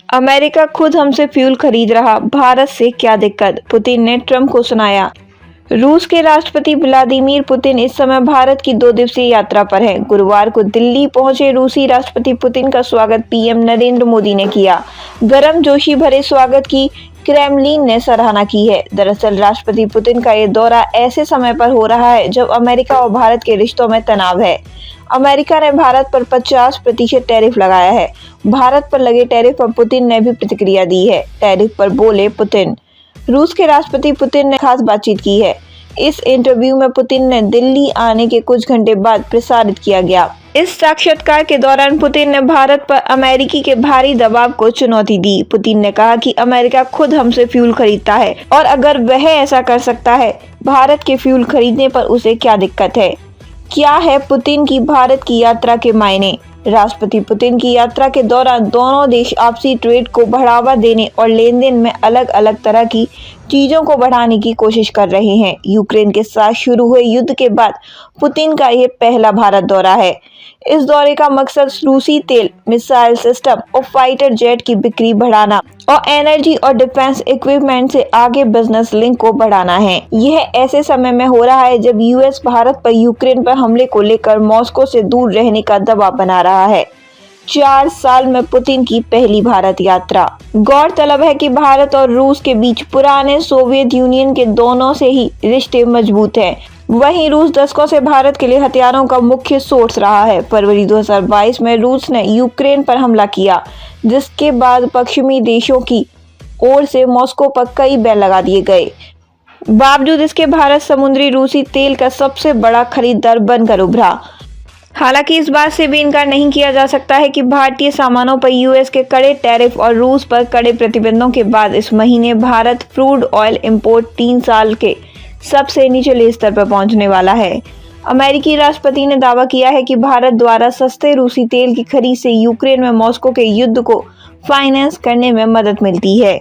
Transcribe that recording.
America खुद हमसे fuel खरीद रहा, भारत से क्या दिक्कत, पुतिन ने ट्रंप को सुनाया। रूस के राष्ट्रपति व्लादिमीर पुतिन इस समय भारत की 2 दिवसीय यात्रा पर हैं। गुरुवार को दिल्ली पहुंचे रूसी राष्ट्रपति पुतिन का स्वागत पीएम नरेंद्र मोदी ने किया। गर्मजोशी भरे स्वागत की क्रेमलिन ने सराहना की है। दरअसल राष्ट्रपति पुतिन का ये दौरा ऐसे समय पर हो रहा है जब अमेरिका और भारत के रिश्तों में तनाव है। अमेरिका ने भारत पर 50% टैरिफ लगाया है। भारत पर लगे टैरिफ पर पुतिन ने भी प्रतिक्रिया दी है। टैरिफ पर बोले पुतिन। रूस के राष्ट्रपति पुतिन ने खास बातचीत की है। इस इंटरव्यू में पुतिन ने दिल्ली आने के कुछ घंटे बाद प्रसारित किया गया। इस साक्षात्कार के दौरान पुतिन ने भारत पर अमेरिकी के भारी दबाव को चुनौती दी। पुतिन ने कहा कि अमेरिका खुद हमसे फ्यूल खरीदता है और अगर वह ऐसा कर सकता है, भारत के फ्यूल खरीदने पर उसे क्या दिक्कत है। क्या है पुतिन की भारत की यात्रा के मायने। राष्ट्रपति पुतिन की यात्रा के दौरान दोनों देश आपसी ट्रेड को बढ़ावा देने और लेन देन में अलग अलग तरह की चीजों को बढ़ाने की कोशिश कर रहे हैं। यूक्रेन के साथ शुरू हुए युद्ध के बाद पुतिन का ये पहला भारत दौरा है। इस दौरे का मकसद रूसी तेल, मिसाइल सिस्टम और फाइटर जेट की बिक्री बढ़ाना और एनर्जी और डिफेंस इक्विपमेंट से आगे बिजनेस लिंक को बढ़ाना है। यह ऐसे समय में हो रहा है जब यूएस भारत पर यूक्रेन पर हमले को लेकर मॉस्को से दूर रहने का दबाव बना रहा है। 4 साल में पुतिन की पहली भारत यात्रा। गौरतलब है कि भारत और रूस के बीच पुराने सोवियत यूनियन के दोनों से ही रिश्ते मजबूत हैं। वहीं रूस दशकों से भारत के लिए हथियारों का मुख्य सोर्स रहा है। फरवरी 2022 में रूस ने यूक्रेन पर हमला किया, जिसके बाद पश्चिमी देशों की ओर से मॉस्को पर कई बैन लगा दिए गए। बावजूद इसके भारत समुद्री रूसी तेल का सबसे बड़ा खरीदार बनकर उभरा। हालांकि इस बात से भी इनकार नहीं किया जा सकता है कि भारतीय सामानों पर यूएस के कड़े टैरिफ और रूस पर कड़े प्रतिबंधों के बाद इस महीने भारत क्रूड ऑयल इंपोर्ट 3 साल के सबसे निचले स्तर पर पहुंचने वाला है। अमेरिकी राष्ट्रपति ने दावा किया है कि भारत द्वारा सस्ते रूसी तेल की खरीद से यूक्रेन में मॉस्को के युद्ध को फाइनेंस करने में मदद मिलती है।